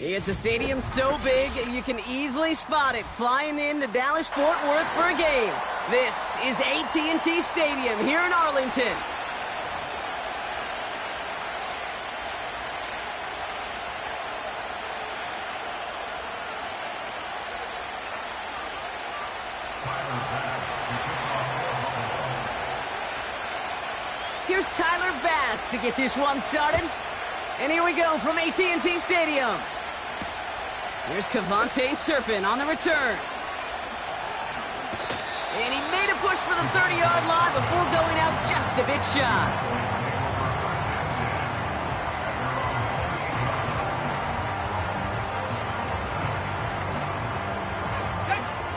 It's a stadium so big you can easily spot it flying in to Dallas-Fort Worth for a game. This is AT&T Stadium here in Arlington. Here's Tyler Bass to get this one started. And here we go from AT&T Stadium. Here's Kevontae Turpin on the return. And he made a push for the 30-yard line before going out just a bit shy.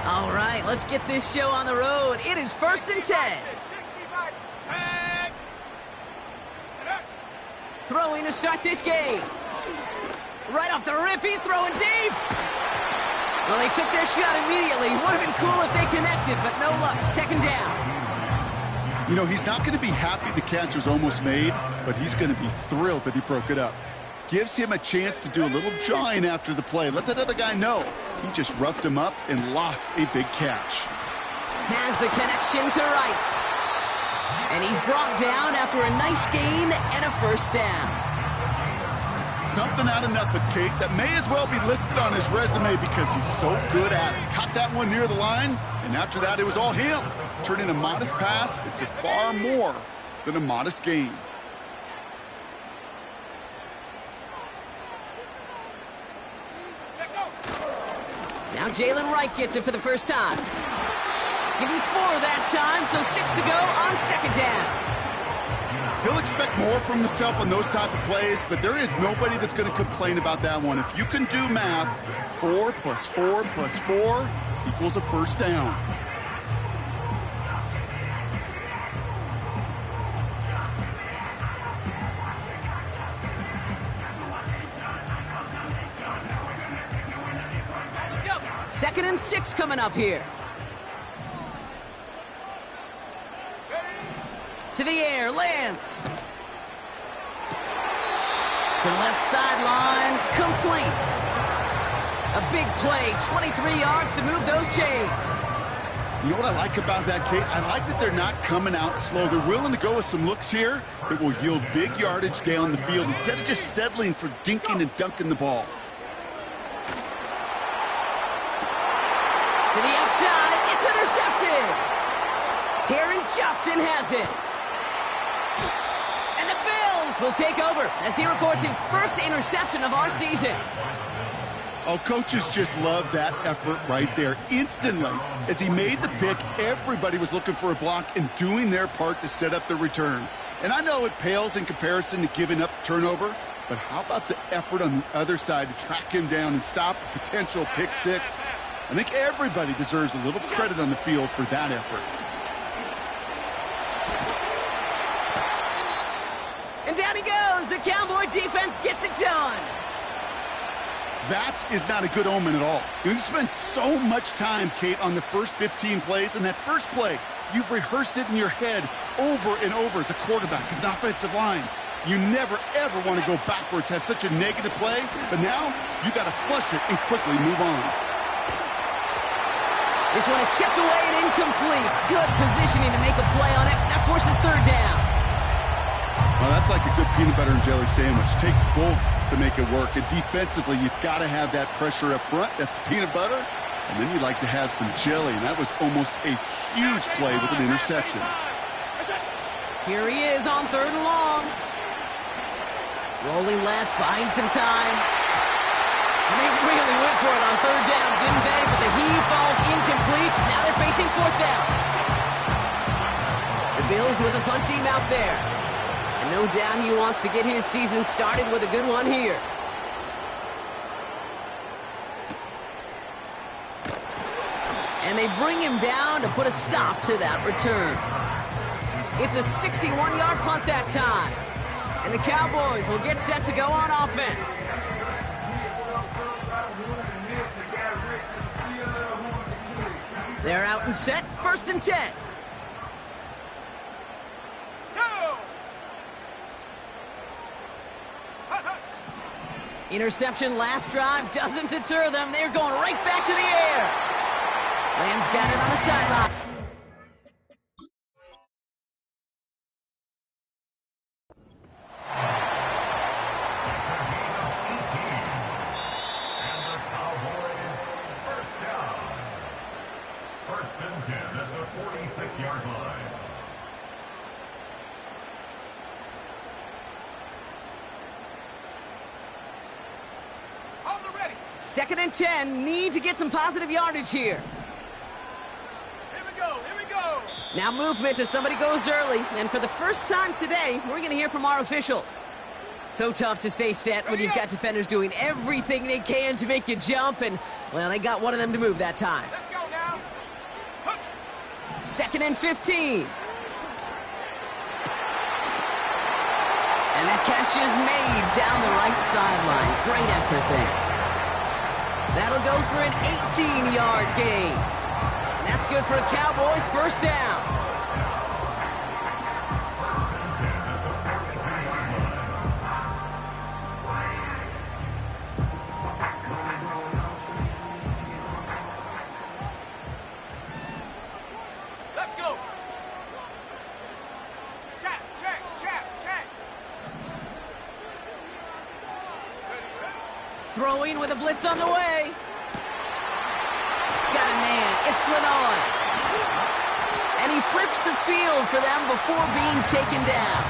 All right, let's get this show on the road. It is 1st and 10. Throwing to start this game. Right off the rip, he's throwing deep. Well, they took their shot immediately. Would have been cool if they connected, but no luck. 2nd down. You know, he's not going to be happy the catch was almost made, but he's going to be thrilled that he broke it up. Gives him a chance to do a little jawing after the play. Let that other guy know. He just roughed him up and lost a big catch. Has the connection to right. And he's brought down after a nice gain and a 1st down. Something out of nothing, Kate, that may as well be listed on his resume because he's so good at it. Caught that one near the line, and after that, it was all him. Turning a modest pass into far more than a modest gain. Now Jalen Wright gets it for the first time. Give him 4 that time, so 6 to go on 2nd down. He'll expect more from himself on those type of plays, but there is nobody that's going to complain about that one. If you can do math, 4 plus 4 plus 4 equals a 1st down. Second and 6 coming up here. To the air, Lance. To left sideline, complete. A big play, 23 yards to move those chains. You know what I like about that, Kate? I like that they're not coming out slow. They're willing to go with some looks here that will yield big yardage down the field instead of just settling for dinking and dunking the ball. To the outside, it's intercepted. Taron Johnson has it. And the Bills will take over as he records his 1st interception of our season. Oh, coaches just love that effort right there. Instantly, as he made the pick, everybody was looking for a block and doing their part to set up the return. And I know it pales in comparison to giving up the turnover, but how about the effort on the other side to track him down and stop a potential pick 6? I think everybody deserves a little credit on the field for that effort. And down he goes. The Cowboy defense gets it done. That is not a good omen at all. You spend so much time, Kate, on the first 15 plays, and that first play, you've rehearsed it in your head over and over as a quarterback, as an offensive line. You never, ever want to go backwards, have such a negative play, but now you got to flush it and quickly move on. This one is tipped away and incomplete. Good positioning to make a play on it. That forces 3rd down. Well, that's like a good peanut butter and jelly sandwich. Takes both to make it work. And defensively, you've got to have that pressure up front. That's peanut butter. And then you'd like to have some jelly. And that was almost a huge play with an interception. Here he is on 3rd and long. Rolling left, buying some time. And they really went for it on 3rd down, didn't they? But the heave falls incomplete. Now they're facing 4th down. The Bills with a punt team out there. And no doubt he wants to get his season started with a good one here. And they bring him down to put a stop to that return. It's a 61-yard punt that time. And the Cowboys will get set to go on offense. They're out and set, 1st and 10. Interception last drive doesn't deter them. They're going right back to the air. Rams got it on the sideline. First and 10 at the 46-yard line. Second and 10, need to get some positive yardage here. Here we go, here we go. Now movement as somebody goes early, and for the first time today, we're going to hear from our officials. So tough to stay set when you've got defenders doing everything they can to make you jump, and, well, they got one of them to move that time. Let's go now. Second and 15. And that catch is made down the right sideline. Great effort there. That'll go for an 18-yard gain. And that's good for a Cowboys first down. Let's go. Check, check, check, check. Throwing with a blitz on the way. Got a man. It's Flynn. And he flips the field for them before being taken down.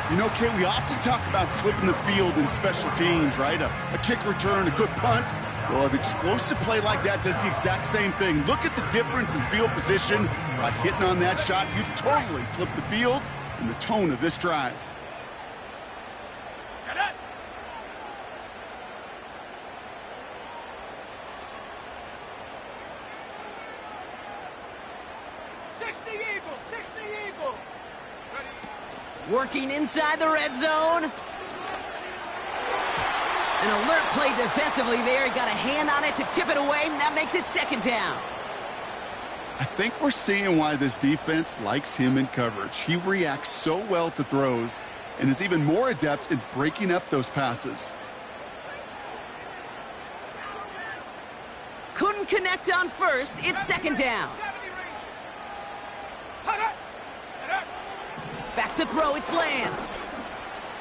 You know, Kate, we often talk about flipping the field in special teams, right? A kick return, a good punt. Well, an explosive play like that does the exact same thing. Look at the difference in field position. By hitting on that shot, you've totally flipped the field and the tone of this drive. Shut up. Working inside the red zone. An alert play defensively there. He got a hand on it to tip it away, and that makes it second down. I think we're seeing why this defense likes him in coverage. He reacts so well to throws and is even more adept at breaking up those passes. Couldn't connect on first. It's second down. Back to throw, it's Lance.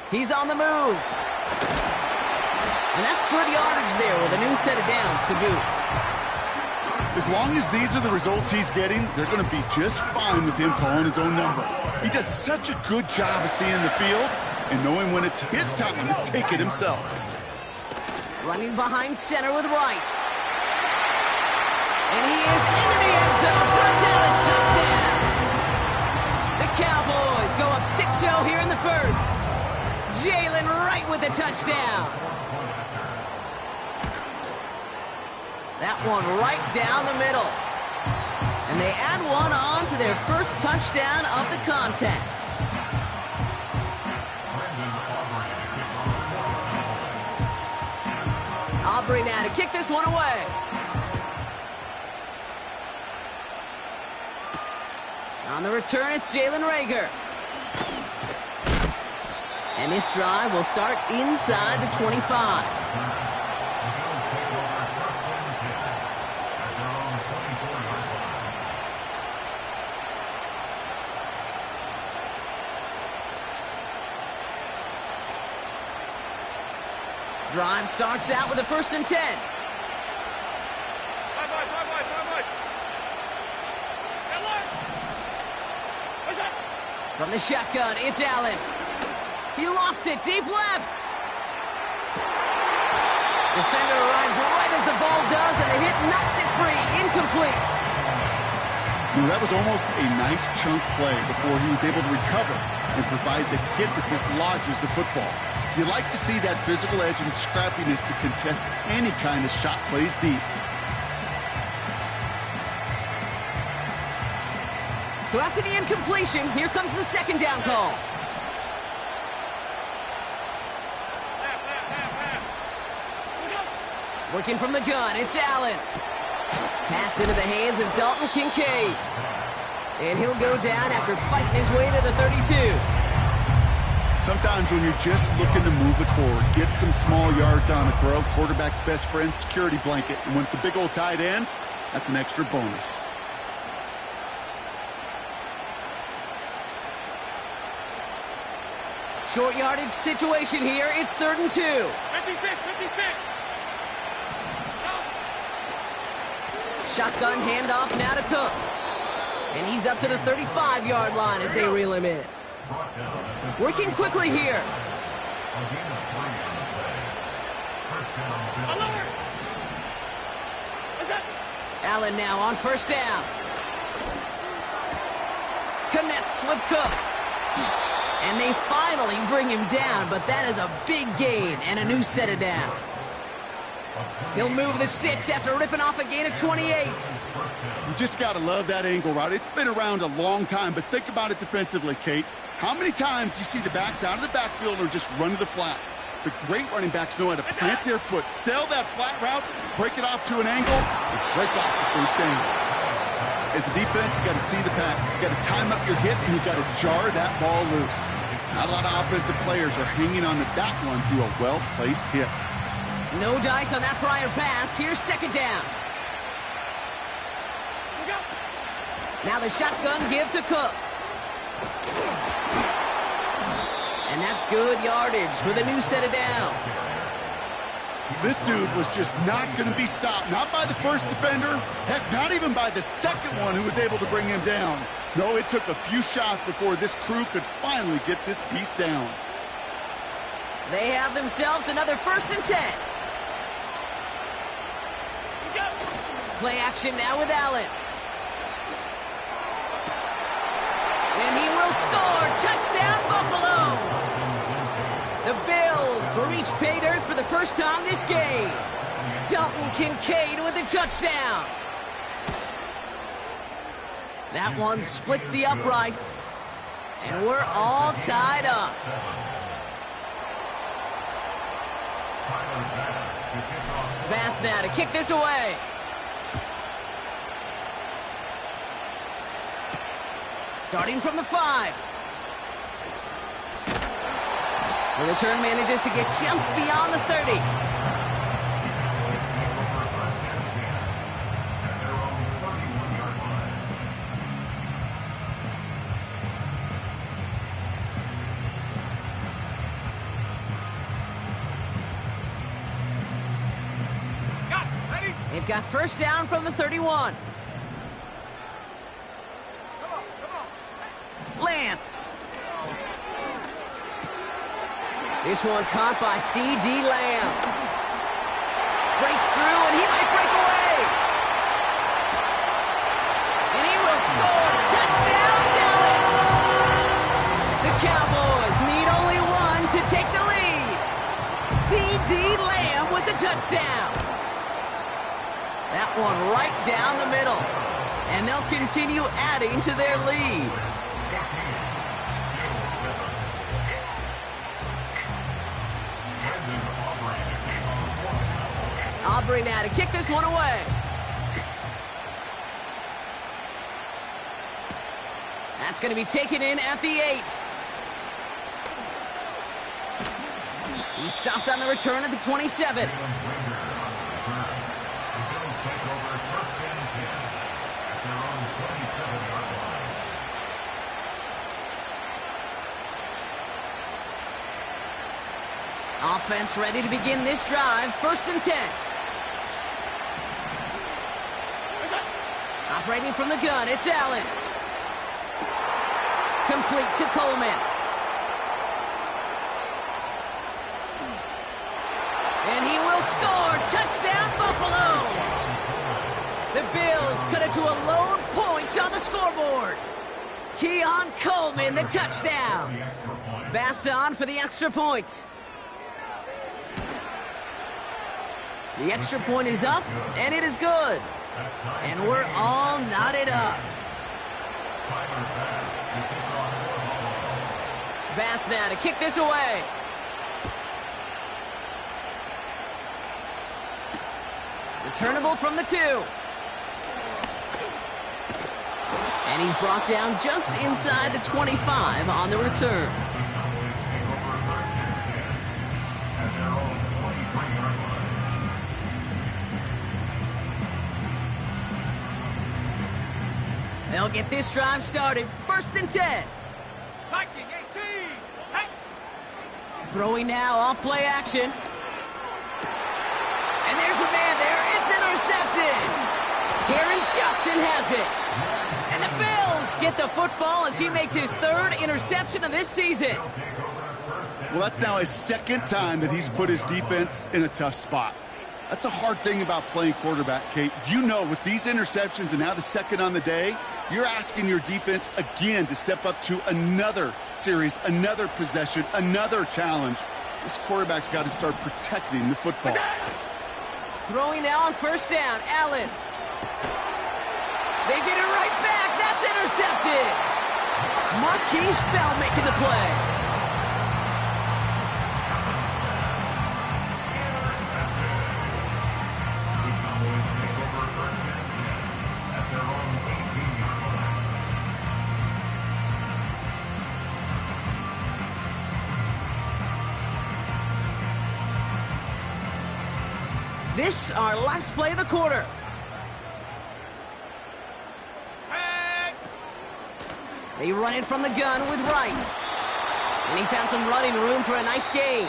He's on the move. And that's good yardage there with a new set of downs to boot. As long as these are the results he's getting, they're going to be just fine with him calling his own number. He does such a good job of seeing the field and knowing when it's his time to take it himself. Running behind center with Wright. And he is into the end zone for a Dallas touchdown. The Cowboys go up 6-0 here in the first. Jalen Wright with the touchdown. That one right down the middle. And they add one on to their first touchdown of the contest. Aubrey now to kick this one away. On the return, it's Jalen Reagor. And this drive will start inside the 25. Drive starts out with a 1st and 10. From the shotgun, it's Allen. He lofts it deep left. Defender arrives right as the ball does, and the hit knocks it free. Incomplete. Well, that was almost a nice chunk play before he was able to recover and provide the hit that dislodges the football. You like to see that physical edge and scrappiness to contest any kind of shot plays deep. So after the incompletion, here comes the second down call. Working from the gun, it's Allen. Pass into the hands of Dalton Kincaid. And he'll go down after fighting his way to the 32. Sometimes when you're just looking to move it forward, get some small yards on a throw, quarterback's best friend, security blanket. And when it's a big old tight end, that's an extra bonus. Short yardage situation here. It's 3rd and 2. 56, 56. Shotgun handoff now to Cook. And he's up to the 35-yard line as they reel him in. Working quickly here. Allen now on 1st down. Connects with Cook. And they finally bring him down, but that is a big gain and a new set of downs. He'll move the sticks after ripping off a gain of 28. You just got to love that angle route. It's been around a long time, but think about it defensively, Kate. How many times do you see the backs out of the backfield or just run to the flat? The great running backs know how to plant their foot, sell that flat route, break it off to an angle, and break off the first down. As a defense, you got to see the pass. You got to time up your hit, and you got to jar that ball loose. Not a lot of offensive players are hanging on to that one through a well-placed hit. No dice on that prior pass. Here's 2nd down. Now the shotgun give to Cook. And that's good yardage with a new set of downs. This dude was just not going to be stopped. Not by the first defender. Heck, not even by the second one who was able to bring him down. No, it took a few shots before this crew could finally get this piece down. They have themselves another 1st and 10. Play action now with Allen. And he will score. Touchdown, Buffalo! The Bills reach pay dirt for the first time this game. Dalton Kincaid with a touchdown. That one splits the uprights. And we're all tied up. Bass now to kick this away. Starting from the 5. The return manages to get just beyond the 30. They've got 1st down from the 31. Lance. This one caught by C.D. Lamb. Breaks through, and he might break away. And he will score. Touchdown, Dallas! The Cowboys need only one to take the lead. C.D. Lamb with the touchdown. That one right down the middle. And they'll continue adding to their lead. Aubrey now to kick this one away. That's going to be taken in at the 8. He stopped on the return at the 27. Offense ready to begin this drive. 1st and 10. Operating from the gun, it's Allen. Complete to Coleman. And he will score. Touchdown, Buffalo! The Bills cut it to a lone point on the scoreboard. Keon Coleman, the touchdown. Bass on for the extra point. The extra point is up, and it is good. And we're all knotted up. Bass now to kick this away. Returnable from the 2. And he's brought down just inside the 25 on the return. They'll get this drive started. 1st and 10. Viking 18. Take. Throwing now off play action. And there's a man there. It's intercepted. Taron Johnson has it. And the Bills get the football as he makes his 3rd interception of this season. Well, that's now his 2nd time that he's put his defense in a tough spot. That's a hard thing about playing quarterback, Kate. You know, with these interceptions and now the 2nd on the day, you're asking your defense again to step up to another series, another possession, another challenge. This quarterback's got to start protecting the football. Throwing now on 1st down. Allen. They get it right back. That's intercepted. Marquise Bell making the play. This our last play of the quarter. They run it from the gun with Wright. And he found some running room for a nice gain.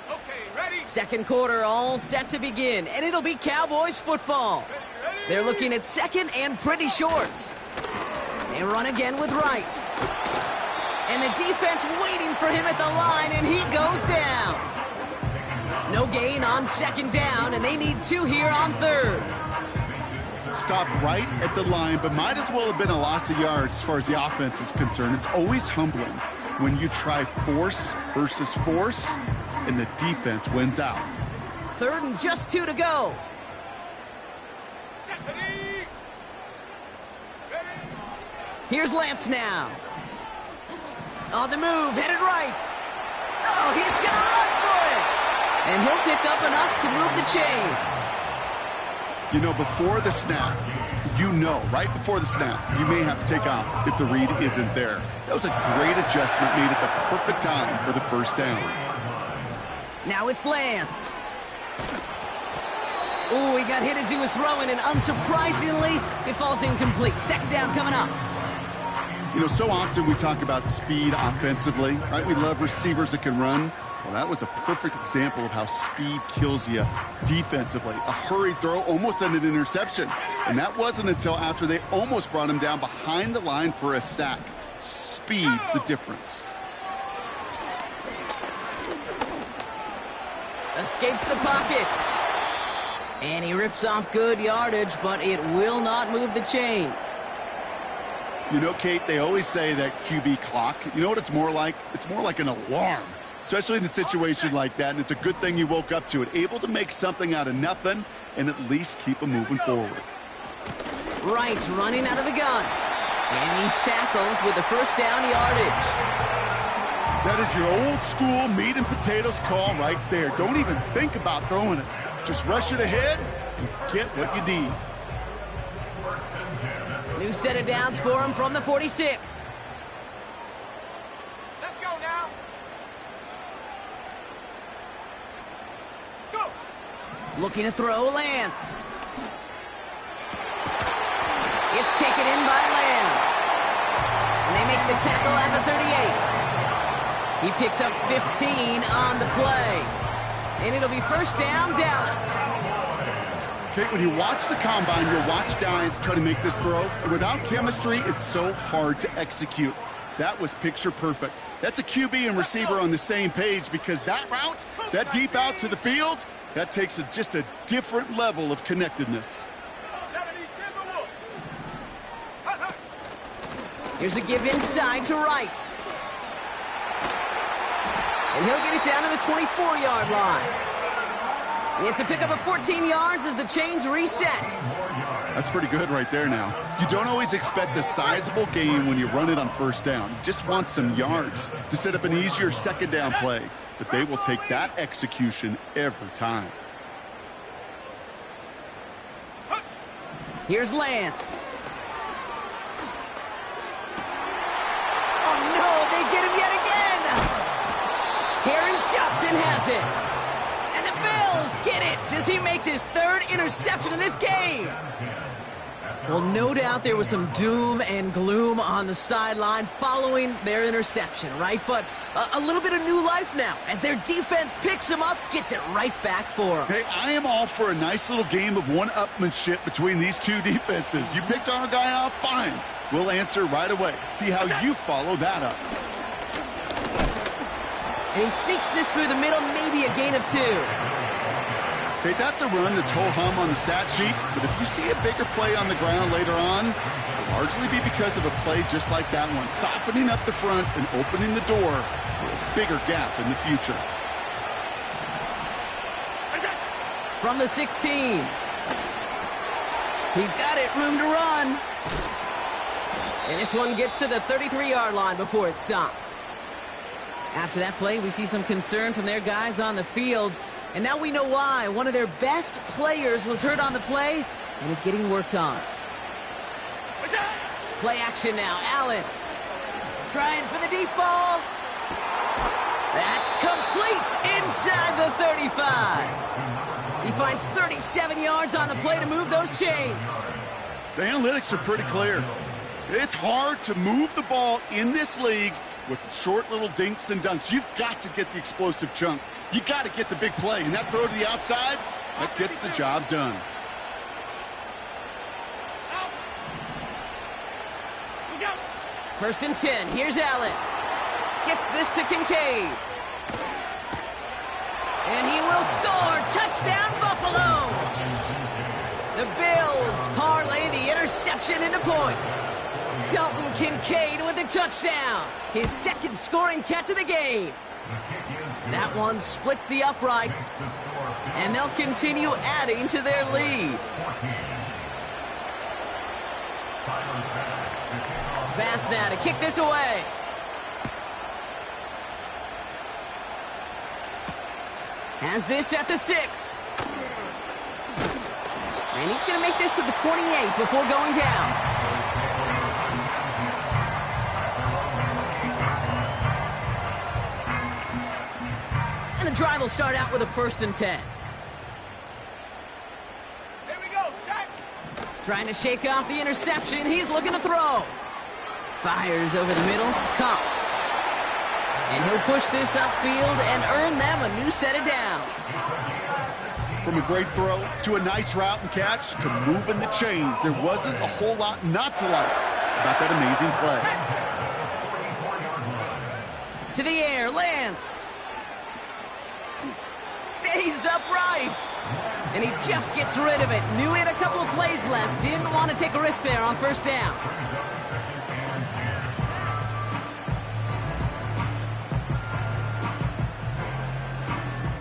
Okay, ready. 2nd quarter all set to begin, and it'll be Cowboys football. They're looking at 2nd and pretty short. They run again with Wright. And the defense waiting for him at the line, and he goes down. No gain on 2nd down, and they need 2 here on 3rd. Stopped right at the line, but might as well have been a loss of yards as far as the offense is concerned. It's always humbling when you try force versus force, and the defense wins out. 3rd and just 2 to go. Ready. Here's Lance now. On the move, headed right. Oh, he's going to run for it. And he'll pick up enough to move the chains. You know, before the snap, right before the snap, you may have to take off if the read isn't there. That was a great adjustment made at the perfect time for the 1st down. Now it's Lance. Oh, he got hit as he was throwing, and unsurprisingly, it falls incomplete. 2nd down coming up. You know, so often we talk about speed offensively, right? We love receivers that can run. Well, that was a perfect example of how speed kills you defensively. A hurried throw, almost an interception. And that wasn't until after they almost brought him down behind the line for a sack. Speed's the difference. Escapes the pocket. And he rips off good yardage, but it will not move the chains. You know, Kate, they always say that QB clock, you know what it's more like? It's more like an alarm, especially in a situation like that, and it's a good thing you woke up to it. Able to make something out of nothing and at least keep them moving forward. Wright running out of the gun. And he's tackled with the 1st down yardage. That is your old school meat and potatoes call right there. Don't even think about throwing it. Just rush it ahead and get what you need. New set of downs for him from the 46. Let's go now. Go. Looking to throw Lance. It's taken in by Lamb. And they make the tackle at the 38. He picks up 15 on the play. And it'll be 1st down, Dallas. Kate, when you watch the combine, you'll watch guys try to make this throw. And without chemistry, it's so hard to execute. That was picture perfect. That's a QB and receiver on the same page, because that route, that deep out to the field, that takes just a different level of connectedness. Here's a give inside to Wright. And he'll get it down to the 24-yard line. It's a pickup of 14 yards as the chains reset. That's pretty good right there now. You don't always expect a sizable gain when you run it on 1st down. You just want some yards to set up an easier 2nd down play. But they will take that execution every time. Here's Lance. Allen has it. And the Bills get it as he makes his third interception in this game. Well, no doubt there was some doom and gloom on the sideline following their interception, right? But a little bit of new life now as their defense picks him up, gets it right back for them. Hey, I am all for a nice little game of one-upmanship between these two defenses. You picked our guy off, fine. We'll answer right away. See how you follow that up. And he sneaks this through the middle, maybe a gain of 2. Okay, that's a run that's ho-hum on the stat sheet, but if you see a bigger play on the ground later on, it'll largely be because of a play just like that one, softening up the front and opening the door for a bigger gap in the future. From the 16. He's got it, room to run. And this one gets to the 33-yard line before it's stopped. After that play, we see some concern from their guys on the field. And now we know why. One of their best players was hurt on the play and is getting worked on. Play action now. Allen trying for the deep ball. That's complete inside the 35. He finds 37 yards on the play to move those chains. The analytics are pretty clear. It's hard to move the ball in this league with short little dinks and dunks. You've got to get the explosive chunk. You got to get the big play. And that throw to the outside, that gets the job done. First and 10. Here's Allen. Gets this to Kincaid. And he will score. Touchdown, Buffalo. The Bills parlay the interception into points. Dalton Kincaid with the touchdown. His second scoring catch of the game. That one splits the uprights. And they'll continue adding to their lead. Pass now to kick this away. Has this at the 6. And he's going to make this to the 28 before going down. And the drive will start out with a 1st and 10. Here we go, sack. Trying to shake off the interception. He's looking to throw. Fires over the middle. Caught. And he'll push this upfield and earn them a new set of downs. From a great throw to a nice route and catch to moving the chains, there wasn't a whole lot not to like about that amazing play. To the air, Lance. Stays upright. And he just gets rid of it. Knew he had a couple of plays left. Didn't want to take a risk there on 1st down.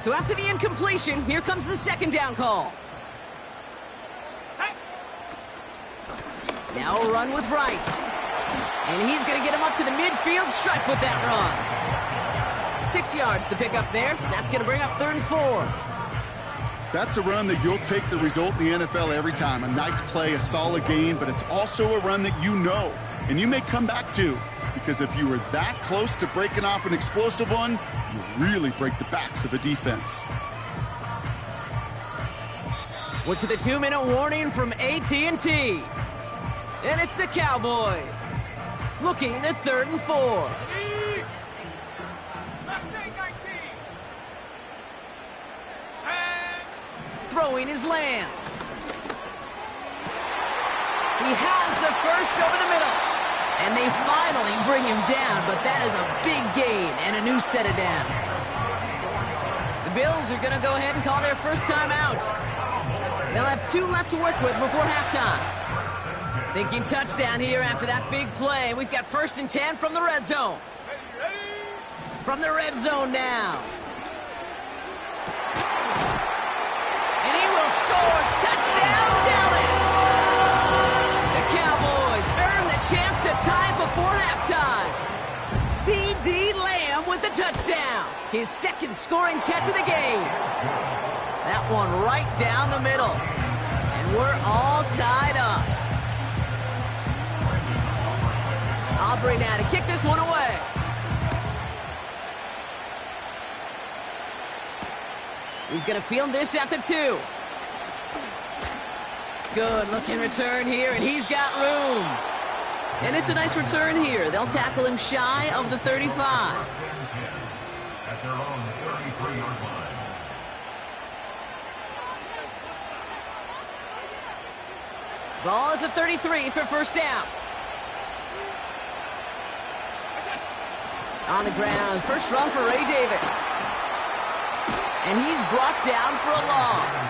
So after the incompletion, here comes the 2nd down call. Now a run with Wright. And he's going to get him up to the midfield stripe with that run. 6 yards to pick up there. That's going to bring up 3rd and 4. That's a run that you'll take the result in the NFL every time. A nice play, a solid gain, but it's also a run that you know, and you may come back to. Because if you were that close to breaking off an explosive one, you really break the backs of a defense. We're to the 2-minute warning from AT&T. And it's the Cowboys. Looking at 3rd and 4. Throwing his Lance. He has the first over the middle. And they finally bring him down, but that is a big gain and a new set of downs. The Bills are going to go ahead and call their first time out. They'll have 2 left to work with before halftime. Thinking touchdown here after that big play. We've got 1st and 10 from the red zone. From the red zone now. And he will score. Touchdown, Dallas. The Cowboys earn the chance to tie before halftime. C.D. Lamb with the touchdown. His 2nd scoring catch of the game. That one right down the middle. And we're all tied up. Aubrey now to kick this one away. He's going to field this at the 2. Good looking return here, and he's got room. And it's a nice return here. They'll tackle him shy of the 35. At their own 33-yard line. Ball at the 33 for first down. On the ground, first run for Ray Davis. And he's brought down for a loss.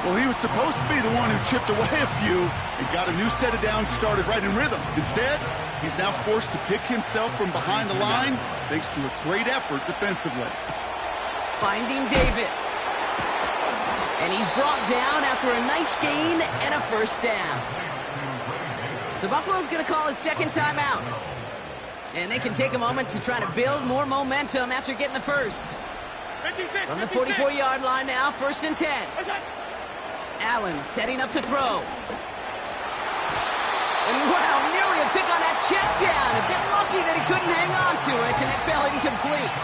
Well, he was supposed to be the one who chipped away a few and got a new set of downs started right in rhythm. Instead, he's now forced to pick himself from behind the line thanks to a great effort defensively. Finding Davis. And he's brought down after a nice gain and a first down. So Buffalo's going to call it second timeout. And they can take a moment to try to build more momentum after getting the first. From the 44-yard line now, first and 10. Allen setting up to throw. And wow, nearly a pick on that check down. A bit lucky that he couldn't hang on to it, and it fell incomplete.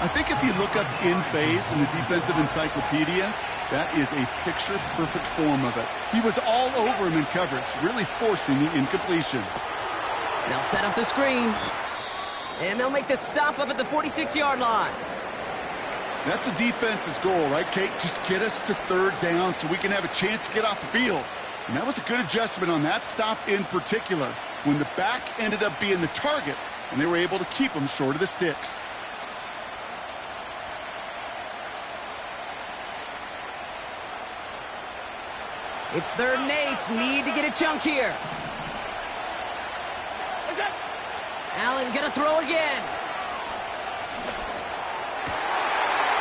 I think if you look up in phase in the defensive encyclopedia, that is a picture-perfect form of it. He was all over him in coverage, really forcing the incompletion. They'll set up the screen. And they'll make the stop up at the 46-yard line. That's a defense's goal, right, Kate? Just get us to third down so we can have a chance to get off the field. And that was a good adjustment on that stop in particular, when the back ended up being the target, and they were able to keep him short of the sticks. It's third and 8. Need to get a chunk here. Allen gonna throw again.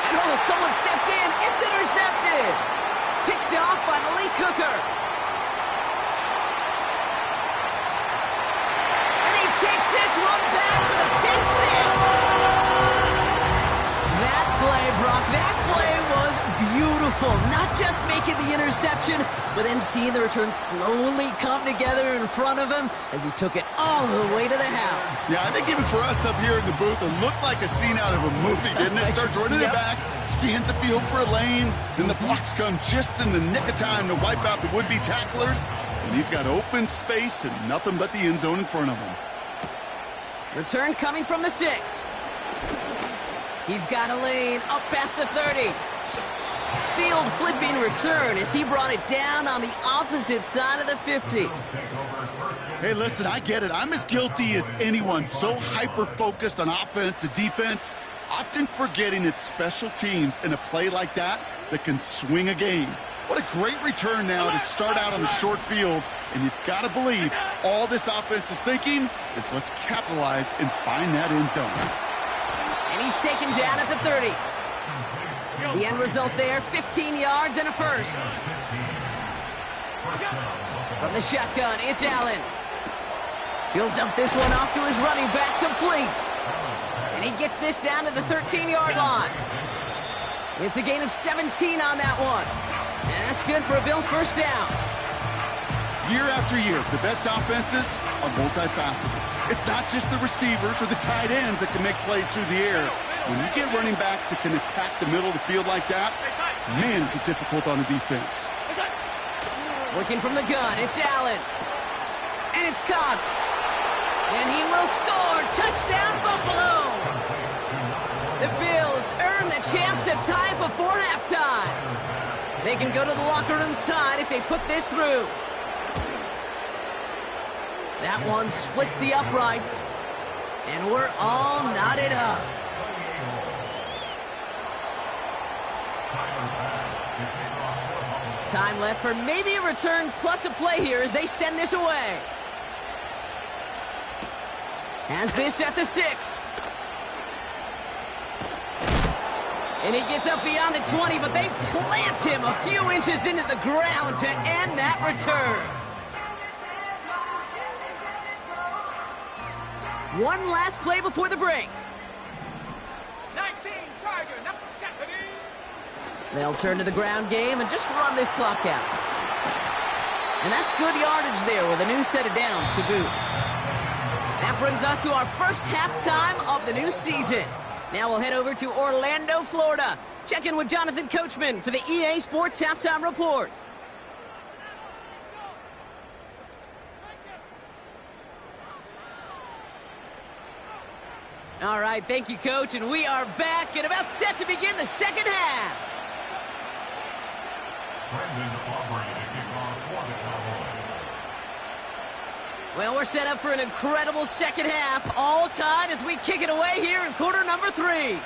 And oh, someone stepped in. It's intercepted. Picked off by Malik Hooker. And he takes this one back for the pick six. That play, Brock, that play was beautiful. Not just making the interception, but then seeing the return slowly come together in front of him as he took it all the way to the house. Yeah, I think even for us up here in the booth, it looked like a scene out of a movie, didn't it? Starts running it back, scans the field for a lane, then the blocks come just in the nick of time to wipe out the would-be tacklers, and he's got open space and nothing but the end zone in front of him. Return coming from the 6. He's got a lane up past the 30. Field flipping return as he brought it down on the opposite side of the 50. Hey, listen, I get it. I'm as guilty as anyone. So hyper-focused on offense and defense, often forgetting it's special teams in a play like that that can swing a game. What a great return now to start out on the short field, and you've got to believe all this offense is thinking is let's capitalize and find that end zone. And he's taken down at the 30. The end result there, 15 yards and a first. From the shotgun, it's Allen. He'll dump this one off to his running back, complete. And he gets this down to the 13-yard line. It's a gain of 17 on that one. And that's good for a Bills first down. Year after year, the best offenses are multifaceted. It's not just the receivers or the tight ends that can make plays through the air. When you get running backs that can attack the middle of the field like that, man, is it difficult on the defense. Working from the gun, it's Allen. And it's caught. And he will score. Touchdown, Buffalo. The Bills earn the chance to tie before halftime. They can go to the locker rooms tied if they put this through. That one splits the uprights. And we're all knotted up. Time left for maybe a return plus a play here as they send this away. Has this at the 6. And he gets up beyond the 20, but they plant him a few inches into the ground to end that return. One last play before the break. 19, Tiger, number 70. They'll turn to the ground game and just run this clock out. And that's good yardage there with a new set of downs to boot. That brings us to our first halftime of the new season. Now we'll head over to Orlando, Florida. Check in with Jonathan Coachman for the EA Sports Halftime Report. All right, thank you, Coach, and we are back and about set to begin the second half. Well, we're set up for an incredible second half, all tied as we kick it away here in quarter number 3.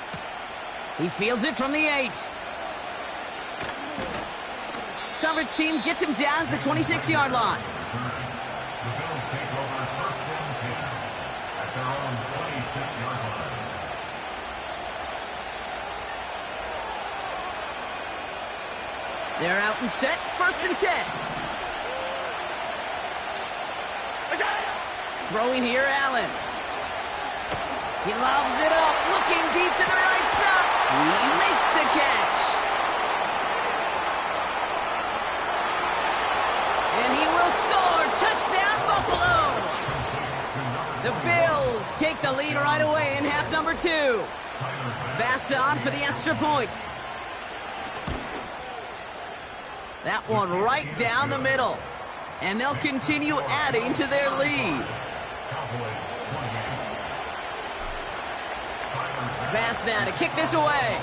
He fields it from the 8. Coverage team gets him down at the 26-yard line. They're out and set, 1st and 10. Throwing here, Allen. He lobs it up, looking deep to the right side. He makes the catch. And he will score. Touchdown, Buffalo. The Bills take the lead right away in half number 2. Bass on for the extra point. That one right down the middle. And they'll continue adding to their lead. Bass now to kick this away.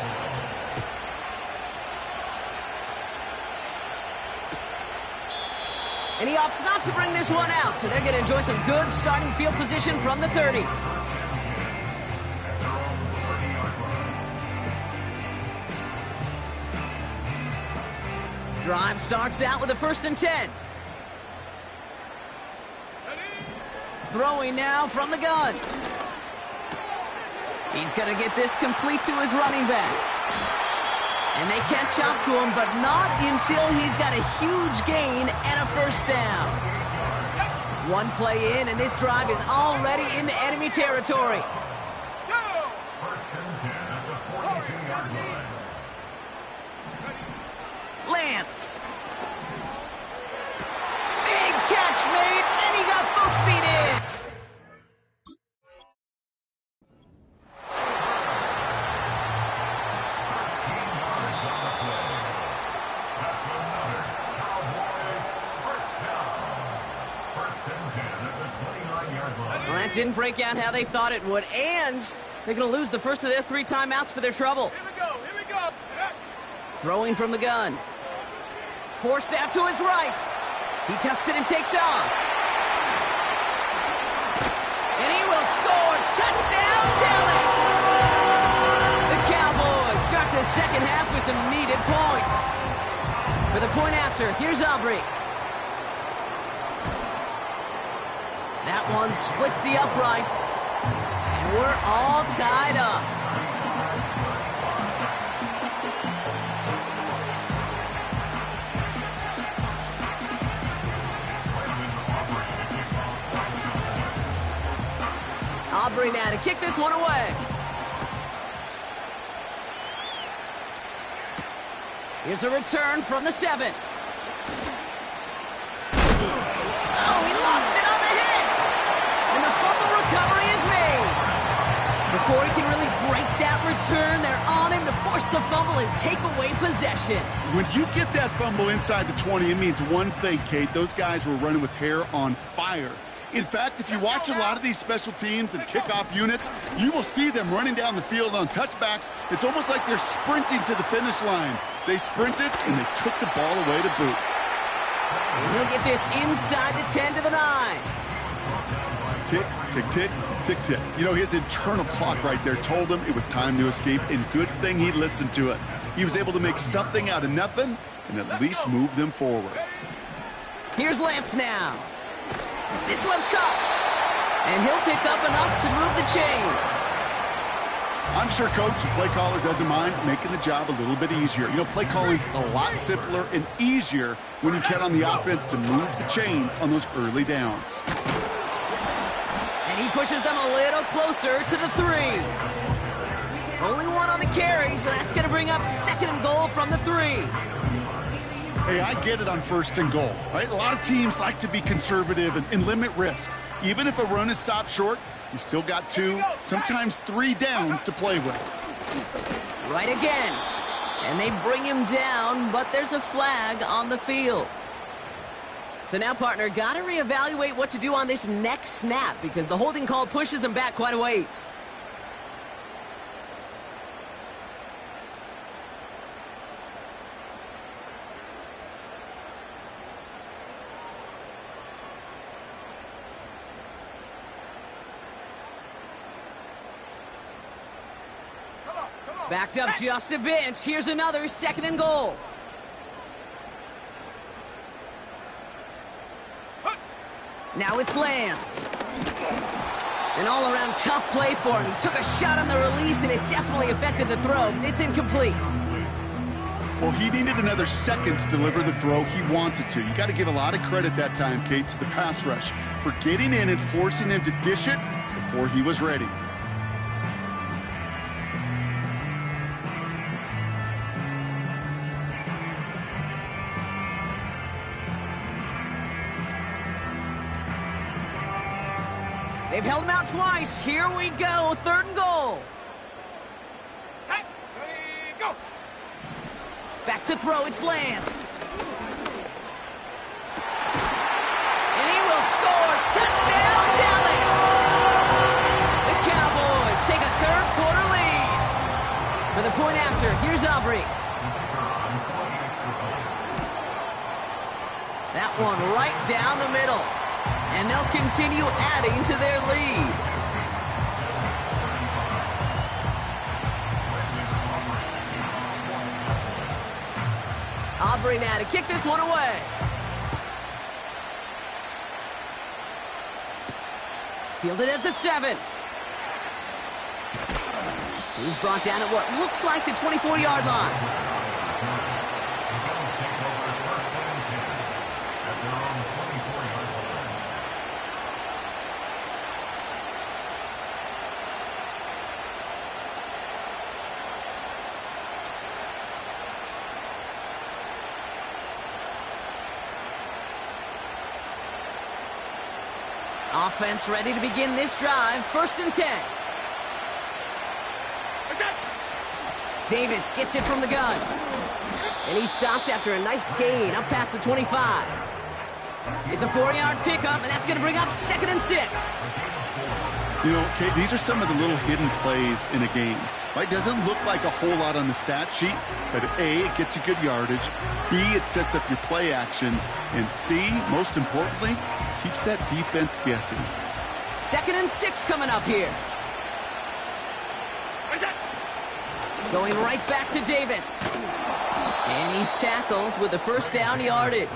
And he opts not to bring this one out, so they're going to enjoy some good starting field position from the 30. Drive starts out with a 1st and 10. Throwing now from the gun. He's going to get this complete to his running back. And they catch up to him, but not until he's got a huge gain and a 1st down. One play in, and this drive is already into enemy territory. Lance. Big catch made, and he got both feet in. Well, that didn't break out how they thought it would, and they're going to lose the first of their 3 timeouts for their trouble. Here we go. Throwing from the gun. Forced out to his right. He tucks it and takes off. And he will score. Touchdown, Dallas! The Cowboys start the second half with some needed points. For the point after, here's Aubrey. That one splits the uprights. And we're all tied up. Aubrey now to kick this one away. Here's a return from the 7. Oh, he lost it on the hit! And the fumble recovery is made. Before he can really break that return, they're on him to force the fumble and take away possession. When you get that fumble inside the 20, it means one thing, Kate. Those guys were running with hair on fire. In fact, if you watch a lot of these special teams and kickoff units, you will see them running down the field on touchbacks. It's almost like they're sprinting to the finish line. They sprinted, and they took the ball away to boot. And he'll get this inside the 10 to the 9. Tick, tick, tick, tick, tick. You know, his internal clock right there told him it was time to escape, and good thing he listened to it. He was able to make something out of nothing and at least move them forward. Here's Lance now. This one's caught. And he'll pick up enough to move the chains. I'm sure Coach, the play caller, doesn't mind making the job a little bit easier. You know, play calling's a lot simpler and easier when you count on the offense to move the chains on those early downs. And he pushes them a little closer to the 3. Only one on the carry, so that's going to bring up 2nd and goal from the 3. Hey, I get it on 1st and goal, right? A lot of teams like to be conservative and limit risk. Even if a run is stopped short, You still got 2, sometimes 3 downs to play with. Right again. And they bring him down, but there's a flag on the field. So now, partner, got to reevaluate what to do on this next snap because the holding call pushes him back quite a ways. Backed up just a bit. Here's another 2nd and goal. Now it's Lance. An all-around tough play for him. He took a shot on the release, and it definitely affected the throw. It's incomplete. Well, he needed another second to deliver the throw he wanted to. You got to give a lot of credit that time, Kate, to the pass rush for getting in and forcing him to dish it before he was ready. They've held him out twice. Here we go. 3rd and goal. Set. Ready, go. Back to throw. It's Lance. And he will score. Touchdown, Dallas. The Cowboys take a 3rd quarter lead. For the point after, here's Aubrey. That one right down the middle. And they'll continue adding to their lead. Aubrey now to kick this one away. Fielded at the 7. He's brought down at what looks like the 24-yard line. Offense ready to begin this drive. 1st and 10. Davis gets it from the gun. And he's stopped after a nice gain up past the 25. It's a 4-yard pickup, and that's going to bring up 2nd and 6. You know, Kate, these are some of the little hidden plays in a game. Right? Doesn't look like a whole lot on the stat sheet, but A, it gets you good yardage. B, it sets up your play action. And C, most importantly, keeps that defense guessing. 2nd and 6 coming up here. Going right back to Davis. And he's tackled with the 1st down yardage.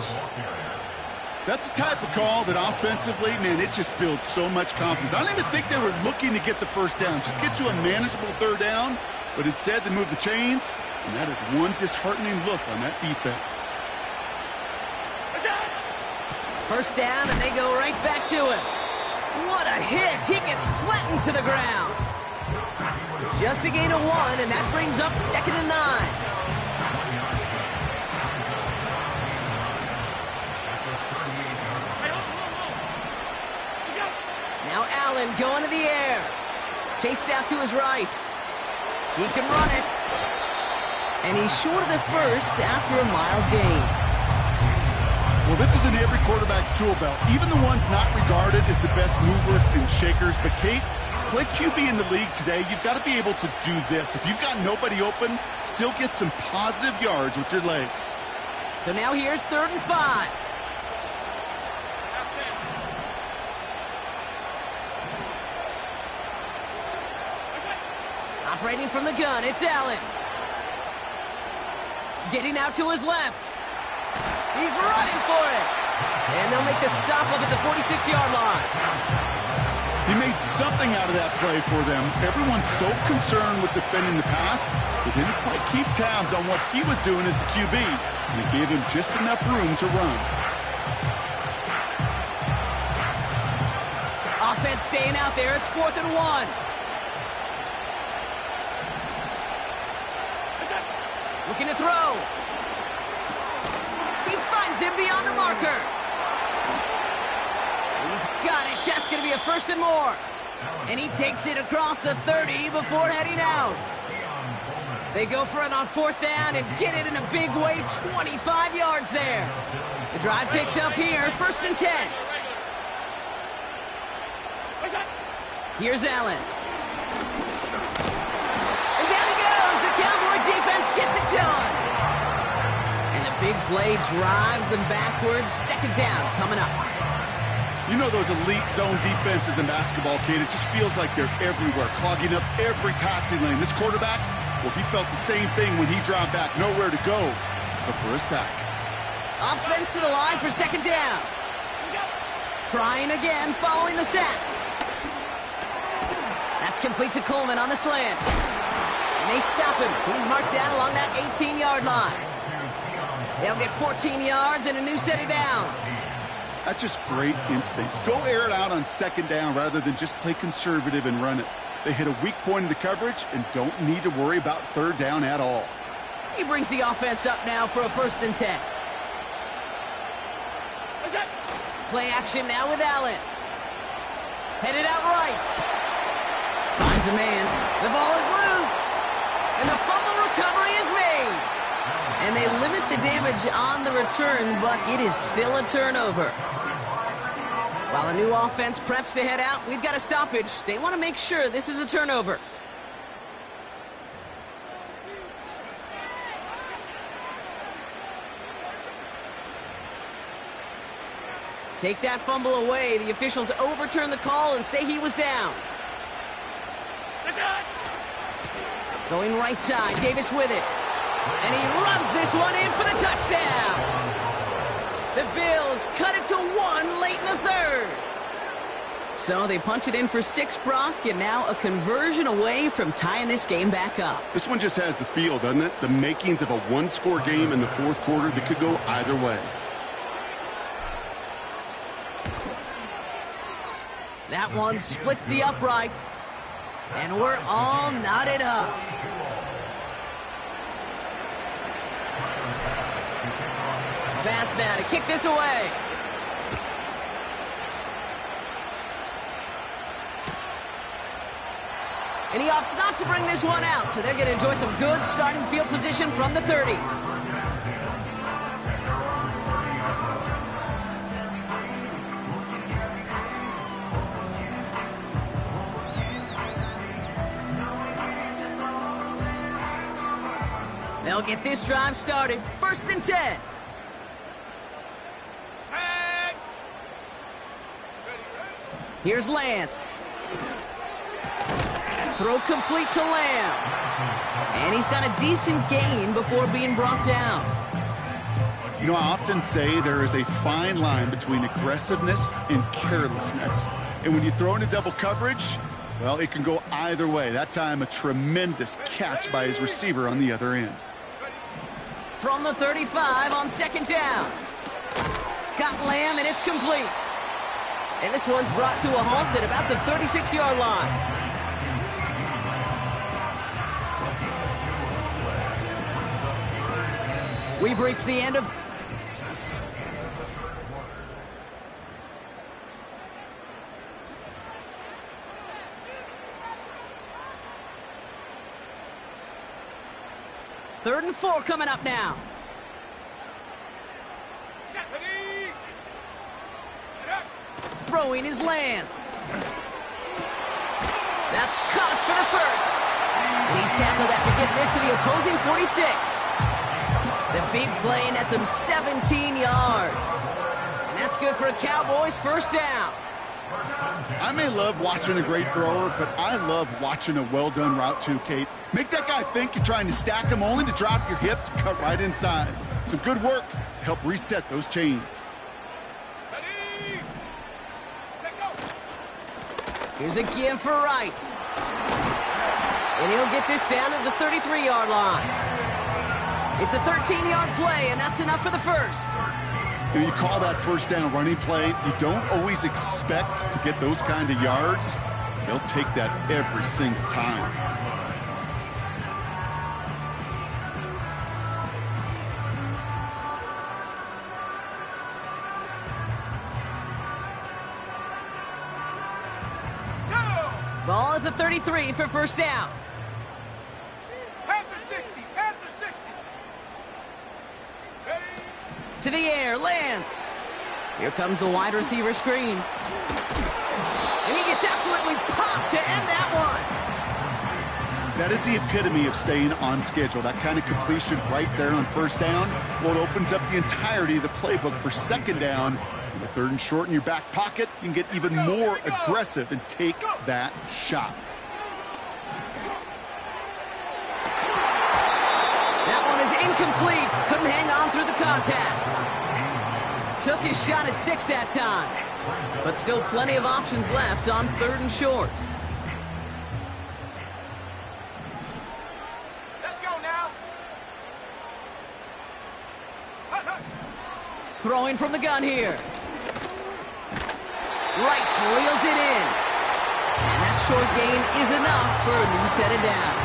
That's the type of call that offensively, man, it just builds so much confidence. I don't even think they were looking to get the 1st down. Just get to a manageable 3rd down. But instead, they move the chains. And that is one disheartening look on that defense. 1st down, and they go right back to him. What a hit. He gets flattened to the ground. Just a gain of 1, and that brings up 2nd and 9. Now Allen going to the air. Chased out to his right. He can run it. And he's short of the 1st after a mild gain. Well, this is in every quarterback's tool belt, even the ones not regarded as the best movers and shakers. But, Kate, to play QB in the league today, you've got to be able to do this. If you've got nobody open, still get some positive yards with your legs. So now here's 3rd and 5. Operating from the gun, it's Allen. Getting out to his left. He's running for it. And they'll make the stop up at the 46-yard line. He made something out of that play for them. Everyone's so concerned with defending the pass, they didn't quite keep tabs on what he was doing as a QB. And it gave him just enough room to run. Offense staying out there. It's 4th and 1. Looking to throw. He finds him beyond the marker. He's got it. That's going to be a 1st and more. And he takes it across the 30 before heading out. They go for it on 4th down and get it in a big way, 25 yards there. The drive picks up here, 1st and 10. Here's Allen. And down he goes. The Cowboy defense gets it done. And the big play drives them backwards. 2nd down coming up. You know those elite zone defenses in basketball, Kate, it just feels like they're everywhere, clogging up every passing lane. This quarterback, well, he felt the same thing when he dropped back, nowhere to go but for a sack. Offense to the line for 2nd down. Trying again following the sack. That's complete to Coleman on the slant. And they stop him. He's marked down along that 18-yard line. They'll get 14 yards and a new set of downs. That's just great instincts. Go air it out on 2nd down rather than just play conservative and run it. They hit a weak point in the coverage and don't need to worry about 3rd down at all. He brings the offense up now for a 1st and 10. Play action now with Allen. Headed out right. Finds a man. The ball is loose. And the fumble recovery is made. And they limit the damage on the return, but it is still a turnover. While a new offense preps to head out, we've got a stoppage. They want to make sure this is a turnover. Take that fumble away. The officials overturn the call and say he was down. Going right side, Davis with it. And he runs this one in for the touchdown. The Bills cut it to 1 late in the 3rd. So they punch it in for 6, Brock, and now a conversion away from tying this game back up. This one just has the feel, doesn't it? The makings of a one-score game in the 4th quarter that could go either way. That one splits the uprights. And we're all knotted up. Pass now to kick this away. And he opts not to bring this one out, so they're going to enjoy some good starting field position from the 30. They'll get this drive started. 1st and 10. Here's Lance. Throw complete to Lamb. And he's got a decent gain before being brought down. You know, I often say there is a fine line between aggressiveness and carelessness. And when you throw into double coverage, well, it can go either way. That time, a tremendous catch by his receiver on the other end. From the 35 on 2nd down. Got Lamb, and it's complete. And this one's brought to a halt at about the 36-yard line. We've reached the end of... Third and 4 coming up now. Throwing his Lance. That's caught for the 1st. And he's tackled after getting this to the opposing 46. The big play nets him 17 yards. And that's good for a Cowboys 1st down. I may love watching a great thrower, but I love watching a well-done route too, Kate. Make that guy think you're trying to stack him only to drop your hips, cut right inside. Some good work to help reset those chains. Here's a give for Wright. And he'll get this down at the 33-yard line. It's a 13-yard play, and that's enough for the 1st. You call that 1st down running play. You don't always expect to get those kind of yards. They'll take that every single time. Ball at the 33 for first down. Panther 60, Panther 60. Ready? To the air, Lance. Here comes the wide receiver screen. And he gets absolutely popped to end that one. That is the epitome of staying on schedule. That kind of completion right there on first down. Well, it opens up the entirety of the playbook for second down. With third and short in your back pocket, you can get even more aggressive and take that shot. That one is incomplete. Couldn't hang on through the contact. Took his shot at 6 that time. But still plenty of options left on third and short. Let's go now. Throwing from the gun here. Wright reels it in. And that short gain is enough for a new set of downs.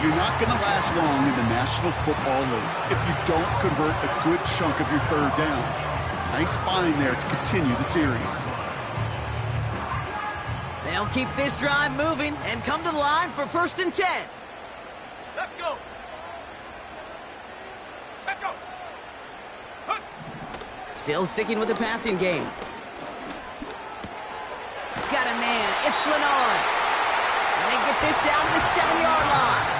You're not going to last long in the National Football League if you don't convert a good chunk of your third downs. Nice find there to continue the series. They'll keep this drive moving and come to the line for first and 10. Let's go. Set go. Still sticking with the passing game. Got a man. It's Flannery. And they get this down to the 7-yard line.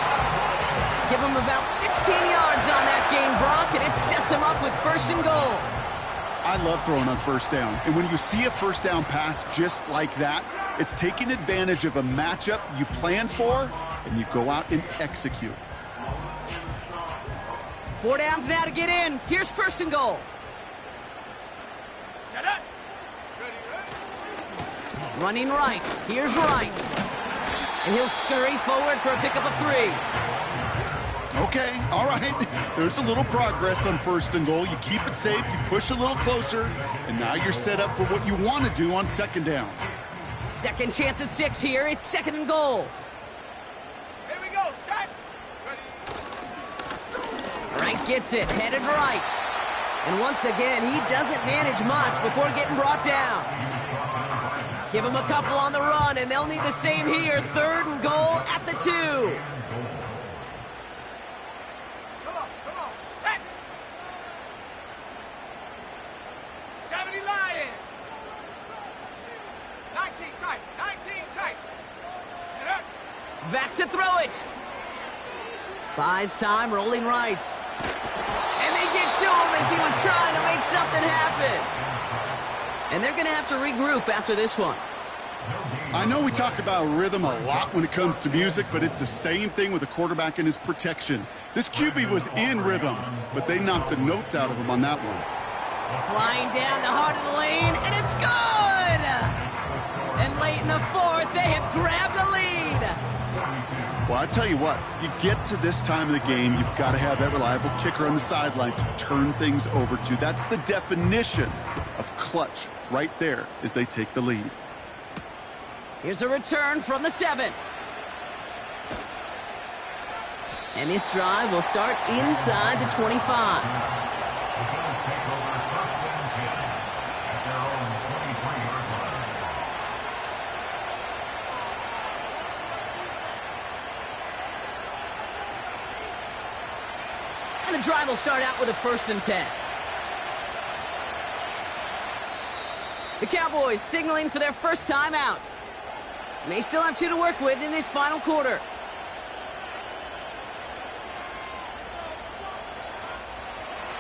Give him about 16 yards on that gain, Brock, and it sets him up with first and goal. I love throwing on first down. And when you see a first down pass just like that, it's taking advantage of a matchup you plan for, and you go out and execute. 4 downs now to get in. Here's first and goal. Set up. Ready. Running right. Here's Wright. And he'll scurry forward for a pickup of 3. Okay, all right. There's a little progress on first and goal. You keep it safe, you push a little closer, and now you're set up for what you want to do on second down. Second chance at 6 here. It's second and goal. Here we go. Set. Ready. Wright gets it. Headed right. And once again, he doesn't manage much before getting brought down. Give him a couple on the run, and they'll need the same here. Third and goal at the 2. Come on. Set. 70 Lion. 19 tight. 19 tight. Get up. Back to throw it. Buys time, rolling right. And they get to him as he was trying to make something happen. And they're going to have to regroup after this one. I know we talk about rhythm a lot when it comes to music, but it's the same thing with the quarterback and his protection. This QB was in rhythm, but they knocked the notes out of him on that one. Flying down the heart of the lane, and it's good! And late in the 4th, they have grabbed the lead. Well, I tell you what, you get to this time of the game, you've got to have that reliable kicker on the sideline to turn things over to. That's the definition of clutch right there as they take the lead. Here's a return from the 7. And this drive will start inside the 25. And the drive will start out with a first and 10. The Cowboys signaling for their first time out. May still have 2 to work with in this final quarter.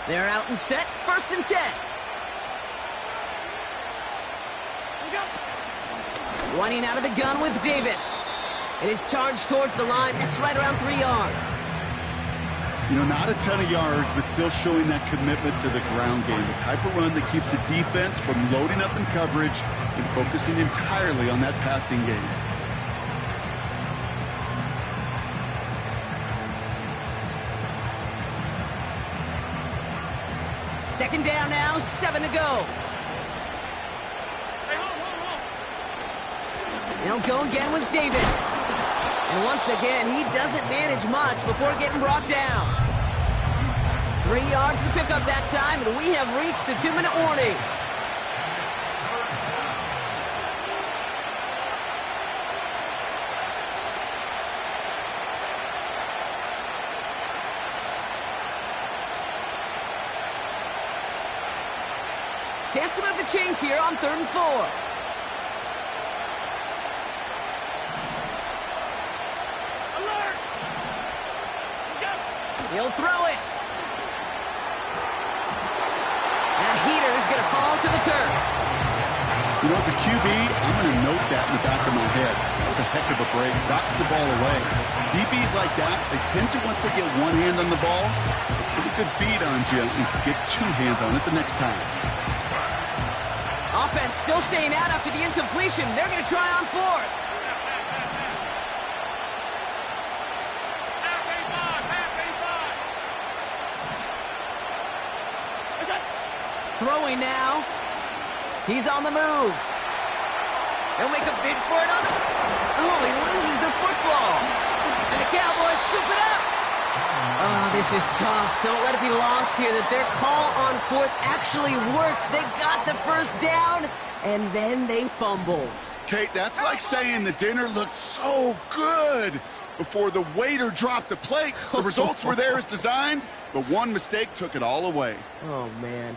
They're out and set, first and 10. Running out of the gun with Davis. It is charged towards the line. That's right around 3 yards. You know, not a ton of yards, but still showing that commitment to the ground game. The type of run that keeps the defense from loading up in coverage and focusing entirely on that passing game. Second down now, 7 to go. They'll go again with Davis. And once again, he doesn't manage much before getting brought down. 3 yards to pick up that time, and we have reached the 2-minute warning. Chance to move the chains here on 3rd and 4. He'll throw it. That heater is going to fall to the turf. You know, as a QB, I'm going to note that in the back of my head. That was a heck of a break. Knocks the ball away. DBs like that, they tend to, once they get one hand on the ball, a pretty good beat on you and can get 2 hands on it the next time. Offense still staying out after the incompletion. They're going to try on 4th. Throwing now. He's on the move. He'll make a bid for it on the... Oh, he loses the football. And the Cowboys scoop it up. Oh, this is tough. Don't let it be lost here that their call on 4th actually worked. They got the first down, and then they fumbled. Kate, that's like saying the dinner looked so good before the waiter dropped the plate. The results were there as designed, but one mistake took it all away. Oh, man.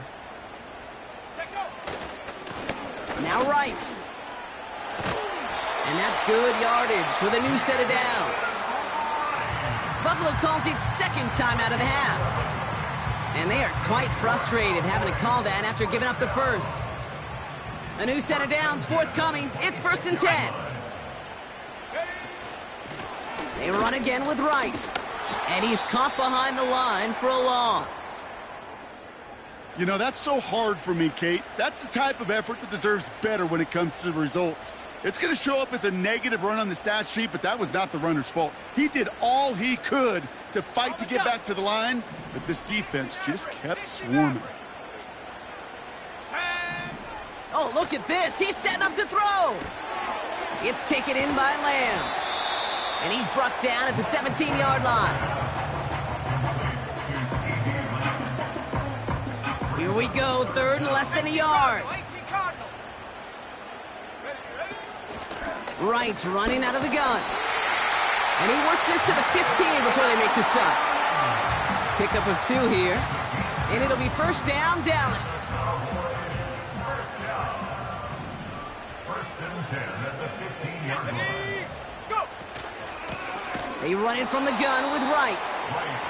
Now right. And that's good yardage with a new set of downs. Buffalo calls it 2nd time out of the half. And they are quite frustrated having to call that after giving up the first. A new set of downs forthcoming. It's 1st and 10. They run again with Wright. And he's caught behind the line for a loss. You know, that's so hard for me, Kate. That's the type of effort that deserves better when it comes to the results. It's going to show up as a negative run on the stat sheet, but that was not the runner's fault. He did all he could to fight to get back to the line, but this defense just kept swarming. Oh, look at this. He's setting up to throw. It's taken in by Lamb. And he's brought down at the 17-yard line. Here we go, 3rd and less than a yard. Wright running out of the gun. And he works this to the 15 before they make the stop. Pickup of 2 here. And it'll be 1st down, Dallas. 1st and 10 at the 15-yard line. They run it from the gun with Wright.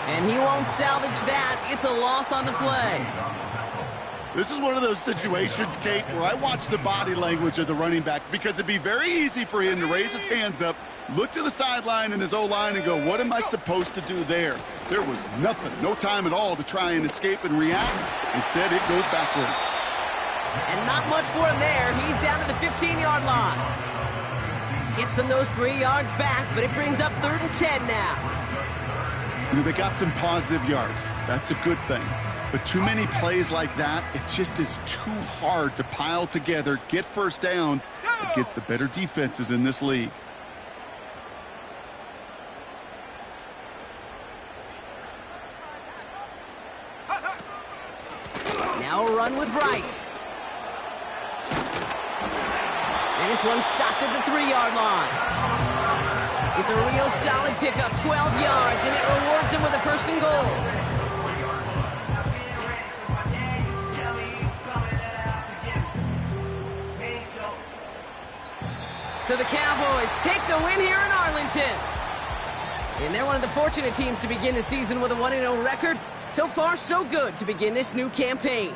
And he won't salvage that. It's a loss on the play. This is one of those situations, Kate, where I watch the body language of the running back because it'd be very easy for him to raise his hands up, look to the sideline in his O-line and go, what am I supposed to do there? There was nothing, no time at all to try and escape and react. Instead, it goes backwards. And not much for him there. He's down to the 15-yard line. Gets him those 3 yards back, but it brings up 3rd and 10 now. You know, they got some positive yards. That's a good thing. But too many plays like that, it just is too hard to pile together, get first downs against the better defenses in this league. Now a run with Wright. And this one's stopped at the 3-yard line. It's a real solid pickup, 12 yards, and it rewards him with a 1st and goal. So the Cowboys take the win here in Arlington. And they're one of the fortunate teams to begin the season with a 1-0 record. So far, so good to begin this new campaign.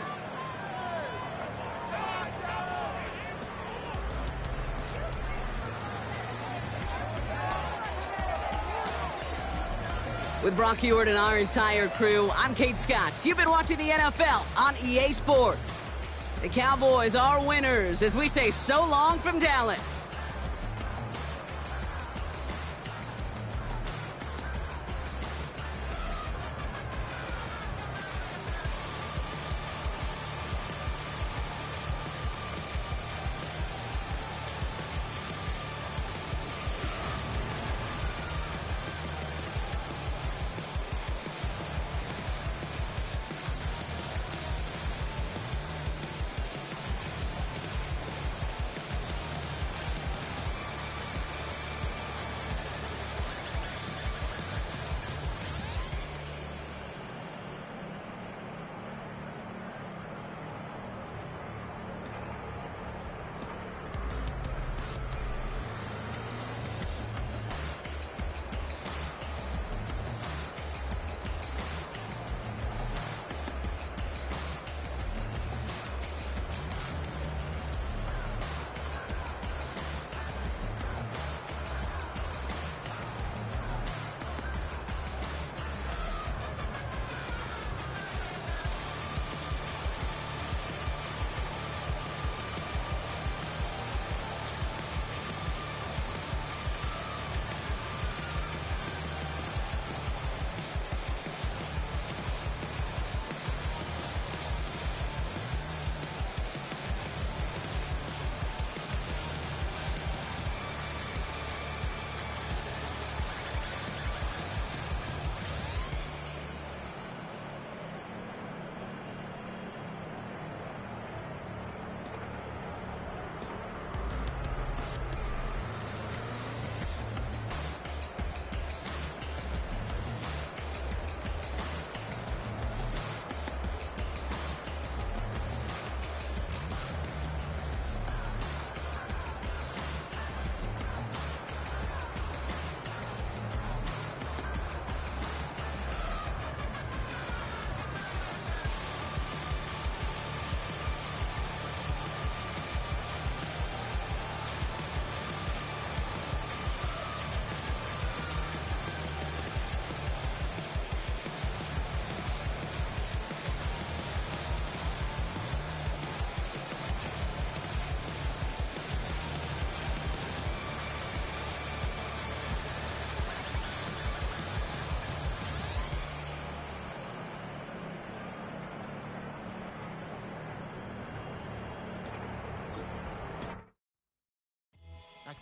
With Brock Heward and our entire crew, I'm Kate Scott. You've been watching the NFL on EA Sports. The Cowboys are winners as we say so long from Dallas.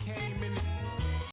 came in the